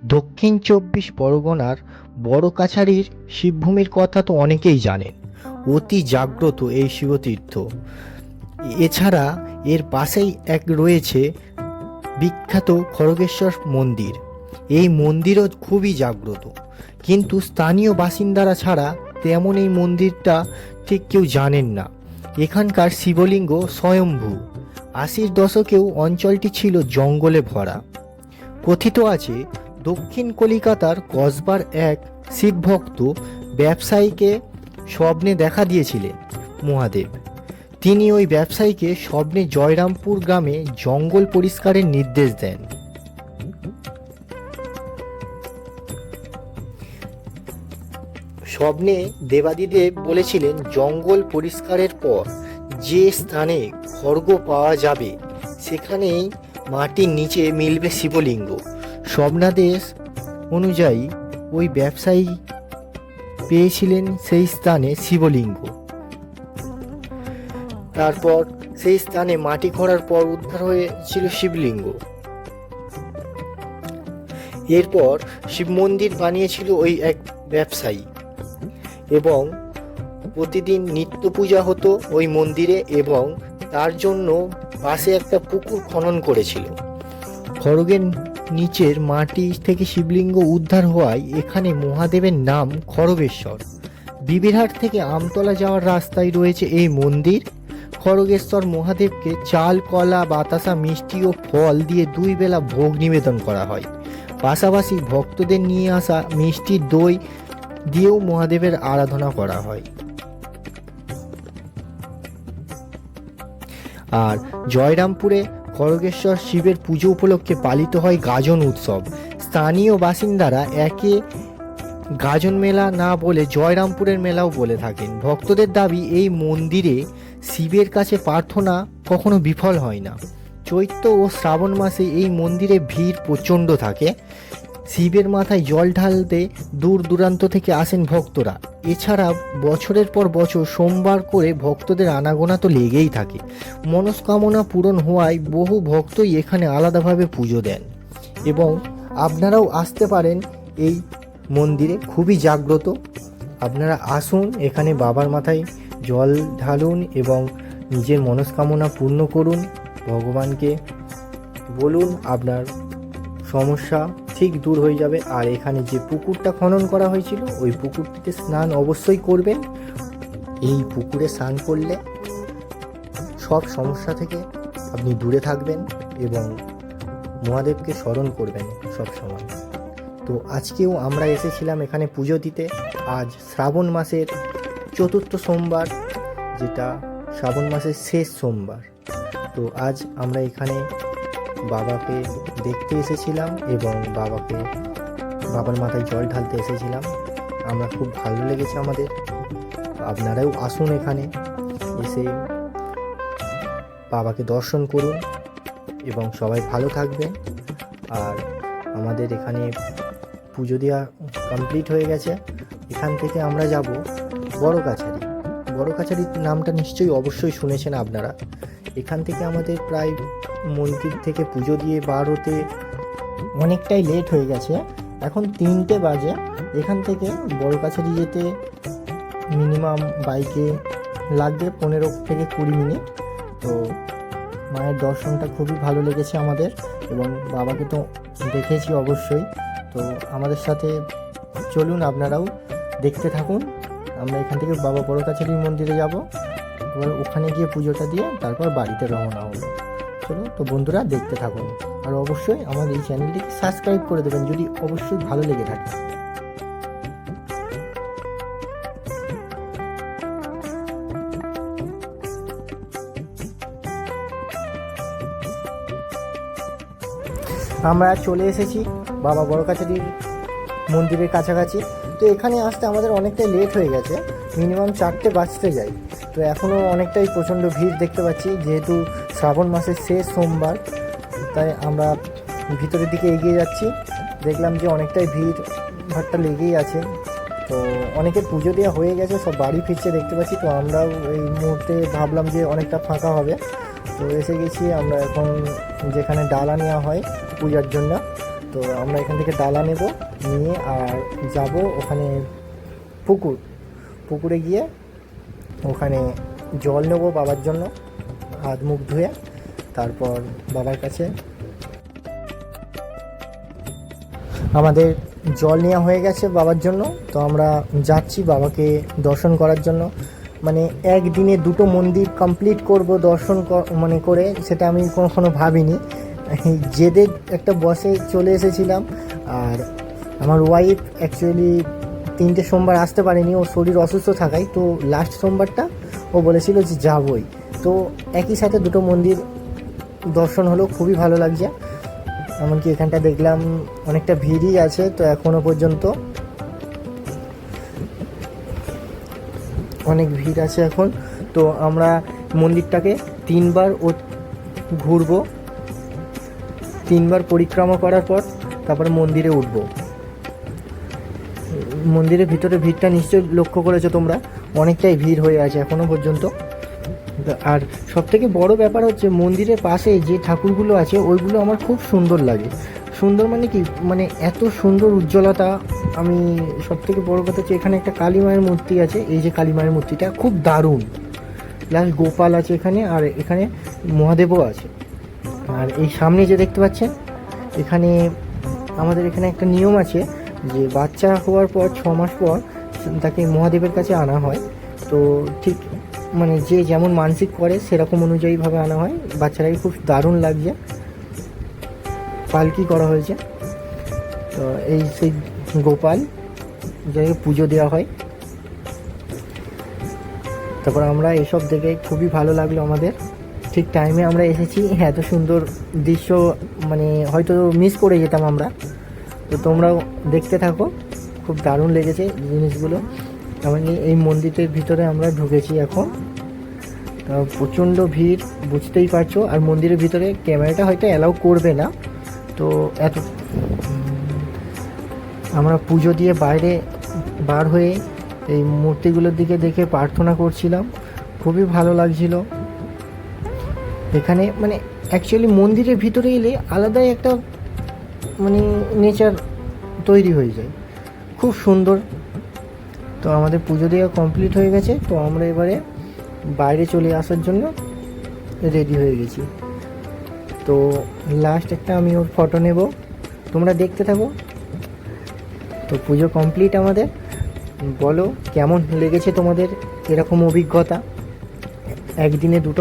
দক্ষিণ চব্বিশ পরগনার বড়কাছারির শিবভূমির কথা তো অনেকেই জানেন। অতি জাগ্রত এই শিবতীর্থ। এছাড়া এর পাশেই এক রয়েছে বিখ্যাত খড়গেশ্বর মন্দির। এই মন্দিরও খুবই জাগ্রত, কিন্তু স্থানীয় বাসিন্দারা ছাড়া তেমন এই মন্দিরটা ঠিক কেউ জানেন না। এখানকার শিবলিঙ্গ স্বয়ম্ভু। 80-র দশকেও অঞ্চলটি ছিল জঙ্গলে ভরা। কথিত আছে দক্ষিণ কলিকাতার কসবার এক শিবভক্ত ব্যবসায়ীকে স্বপ্নে দেখা দিয়েছিলেন মহাদেব। তিনি ওই ব্যবসায়ীকে স্বপ্নে জয়রামপুর গ্রামে জঙ্গল পরিষ্কারের নির্দেশ দেন। স্বপ্নে দেবাদিদেব বলেছিলেন জঙ্গল পরিষ্কারের পর যে স্থানে খড়গ পাওয়া যাবে সেখানেই মাটির নিচে মিলবে শিবলিঙ্গ। স্বপ্নাদেশ অনুযায়ী ওই ব্যবসায়ী পেয়েছিলেন সেই স্থানে শিবলিঙ্গ। তারপর সেই স্থানে মাটি খোঁড়ার পর উদ্ধার হয়েছিল শিবলিঙ্গ। এরপর শিব মন্দির বানিয়েছিল ওই এক ব্যবসায়ী, এবং প্রতিদিন নিত্য পূজা হতো ওই মন্দিরে, এবং তার জন্য পাশে একটা পুকুর খনন করেছিল। খড়গের নিচের মাটি থেকে শিবলিঙ্গ উদ্ধার হওয়ায় এখানে মহাদেবের নাম খড়গেশ্বর। বিবিরহাট থেকে আমতলা যাওয়ার রাস্তায় রয়েছে এই মন্দির। খড়গেশ্বর মহাদেবকে চাল, কলা, বাতাসা, মিষ্টি ও ফল দিয়ে 2 বেলা ভোগ নিবেদন করা হয়। পাশাপাশি ভক্তদের নিয়ে আসা মিষ্টি দই দিয়েও মহাদেবের আরাধনা করা হয়। আর জয়রামপুরে খড়গেশ্বর শিবের পুজো উপলক্ষে পালিত হয় গাজন উৎসব। স্থানীয় বাসিন্দারা একে গাজন মেলা না বলে জয়রামপুরের মেলাও বলে থাকেন। ভক্তদের দাবি এই মন্দিরে শিবের কাছে প্রার্থনা কখনো বিফল হয় না। চৈত্র ও শ্রাবণ মাসে এই মন্দিরে ভিড় প্রচণ্ড থাকে। শিবের মাথায় জল ঢালতে দূর দূরান্ত থেকে আসেন ভক্তরা। এছাড়া বছরের পর বছর সোমবার করে ভক্তদের আনাগোনা তো লেগেই থাকে। মনস্কামনা পূরণ হওয়ায় বহু ভক্তই এখানে আলাদাভাবে পুজো দেন, এবং আপনারাও আসতে পারেন এই মন্দিরে। খুবই জাগ্রত। আপনারা আসুন, এখানে বাবার মাথায় জল ঢালুন এবং নিজের মনস্কামনা পূর্ণ করুন। ভগবানকে বলুন, আপনার সমস্যা ঠিক দূর হয়ে যাবে। আর এখানে যে পুকুরটা খনন করা হয়েছিল ওই পুকুরটিতে স্নান অবশ্যই করবেন। এই পুকুরে স্নান করলে সব সমস্যা থেকে আপনি দূরে থাকবেন এবং মহাদেবকে স্মরণ করবেন সব সময়। তো আজকেও আমরা এসেছিলাম এখানে পুজো দিতে। আজ শ্রাবণ মাসের 4র্থ সোমবার, যেটা শ্রাবণ মাসের শেষ সোমবার। তো আজ আমরা এখানে বাবাকে দেখতে এসেছিলাম এবং বাবার মাথায় জল ঢালতে এসেছিলাম। আমরা খুব ভালো লেগেছে আমাদের। আপনারাও আসুন, এখানে এসে বাবাকে দর্শন করুন এবং সবাই ভালো থাকবেন। আর আমাদের এখানে পুজো দেওয়া কমপ্লিট হয়ে গেছে। এখান থেকে আমরা যাব বড়কাছারি। বড়কাছারির নামটা নিশ্চয়ই অবশ্যই শুনেছেন আপনারা। এখান থেকে আমাদের প্রায় মন্দির থেকে পুজো দিয়ে বার হতে অনেকটাই লেট হয়ে গেছে। এখন 3টে বাজে। এখান থেকে বড়কাছারি যেতে মিনিমাম বাইকে লাগবে 15 থেকে 20 মিনিট। তো মায়ের দর্শনটা খুবই ভালো লেগেছে আমাদের, এবং বাবাকে তো দেখেছি অবশ্যই। তো আমাদের সাথে চলুন, আপনারাও দেখতে থাকুন। আমরা এখান থেকে বাবা বড়কাছারির মন্দিরে যাব, এবার ওখানে গিয়ে পুজোটা দিয়ে তারপর বাড়িতে রওনা হবো। চলো তো বন্ধুরা, দেখতে থাকুন। আর অবশ্যই আমার এই চ্যানেলটিকে সাবস্ক্রাইব করে দেবেন যদি অবশ্যই ভালো লেগে থাকে। আমরা চলে এসেছি বাবা বড়কাছারির মন্দিরের কাছাকাছি। তো এখানে আসতে আমাদের অনেকটাই লেট হয়ে গেছে, মিনিমাম 4টে বাজতে যায়। তো এখনও অনেকটাই প্রচণ্ড ভিড় দেখতে পাচ্ছি, যেহেতু শ্রাবণ মাসের শেষ সোমবার, তাই আমরা ভিতরের দিকে এগিয়ে যাচ্ছি। দেখলাম যে অনেকটাই ভাড়টা লেগেই আছে। তো অনেকের পুজো দেওয়া হয়ে গেছে, সব বাড়ি ফিরছে দেখতে পাচ্ছি। তো আমরাও এই মুহূর্তে ভাবলাম যে অনেকটা ফাঁকা হবে, তো এসে গেছি আমরা এখন যেখানে ডালা নেওয়া হয় পূজার জন্য। তো আমরা এখান থেকে ডালা নেব, নিয়ে আর যাব ওখানে পুকুরে গিয়ে ওখানে জল নেব বাবার জন্য, হাত মুখ ধুয়ে। তারপর বাবার কাছে আমাদের জল নেওয়া হয়ে গেছে বাবার জন্য। তো আমরা যাচ্ছি বাবাকে দর্শন করার জন্য। মানে একদিনে দুটো মন্দির কমপ্লিট করব দর্শন মানে করে, সেটা আমি কখনো ভাবিনি। জেদে একটা বসে চলে এসেছিলাম। আর আমার ওয়াইফ অ্যাকচুয়ালি 3টে সোমবার আসতে পারেনি, ওর শরীর অসুস্থ থাকায়। তো লাস্ট সোমবারটা ও বলেছিল যে যাবই। তো একই সাথে দুটো মন্দির দর্শন হলো, খুবই ভালো লাগছে। এমনকি এখানটা দেখলাম অনেকটা ভিড়ই আছে, তো এখনও পর্যন্ত অনেক ভিড় আছে এখন। তো আমরা মন্দিরটাকে 3বার ঘুরবো, 3বার পরিক্রমা করার পর তারপরে মন্দিরে উঠব। মন্দিরের ভিতরে ভিড়টা নিশ্চয়ই লক্ষ্য করেছো তোমরা, অনেকটাই ভিড় হয়ে আছে এখনও পর্যন্ত। আর সবথেকে বড় ব্যাপার হচ্ছে মন্দিরের পাশে যে ঠাকুরগুলো আছে ওইগুলো আমার খুব সুন্দর লাগে। সুন্দর মানে কি, মানে এত সুন্দর উজ্জ্বলতা। আমি সবথেকে বড় কথা হচ্ছে এখানে একটা কালী মায়ের মূর্তি আছে, এই যে কালী মায়ের মূর্তিটা খুব দারুণ। প্লাস গোপাল আছে এখানে, আর এখানে মহাদেবও আছে। আর এই সামনে যে দেখতে পাচ্ছেন, এখানে আমাদের এখানে একটা নিয়ম আছে যে বাচ্চা হওয়ার পর 6 মাস পর তাকে মহাদেবের কাছে আনা হয়। তো ঠিক মানে যে যেমন মানসিক করে সেরকম অনুযায়ীভাবে আনা হয়। বাচ্চাটাকে খুব দারুণ লাগছে, পালকি করা হয়েছে। তো এই সেই গোপাল যাকে পুজো দেওয়া হয়। তারপর আমরা এসব দেখে খুবই ভালো লাগলো আমাদের। ঠিক টাইমে আমরা এসেছি, এত সুন্দর দৃশ্য মানে হয়তো মিস করে যেতাম আমরা। তো তোমরাও দেখতে থাকো, খুব দারুণ লেগেছে জিনিসগুলো। এমনকি এই মন্দিরের ভিতরে আমরা ঢুকেছি এখন, প্রচণ্ড ভিড় বুঝতেই পারছো। আর মন্দিরের ভিতরে ক্যামেরাটা হয়তো অ্যালাউ করবে না। তো এত আমরা পুজো দিয়ে বাইরে বার হয়ে এই মূর্তিগুলোর দিকে দেখে প্রার্থনা করছিলাম, খুবই ভালো লাগছিল এখানে। মানে অ্যাকচুয়ালি মন্দিরের ভিতরে এলে আলাদাই একটা মানে নেচার তৈরি হয়ে যায়, খুব সুন্দর। তো আমাদের পুজো দেওয়া কমপ্লিট হয়ে গেছে, তো আমরা এবারে বাইরে চলে আসার জন্য রেডি হয়ে গেছি। তো লাস্ট একটা আমি ওর ফটো নেব, তোমরা দেখতে থাকো। তো পুজো কমপ্লিট আমাদের। বলো কেমন লেগেছে তোমাদের এরকম অভিজ্ঞতা, একদিনে দুটো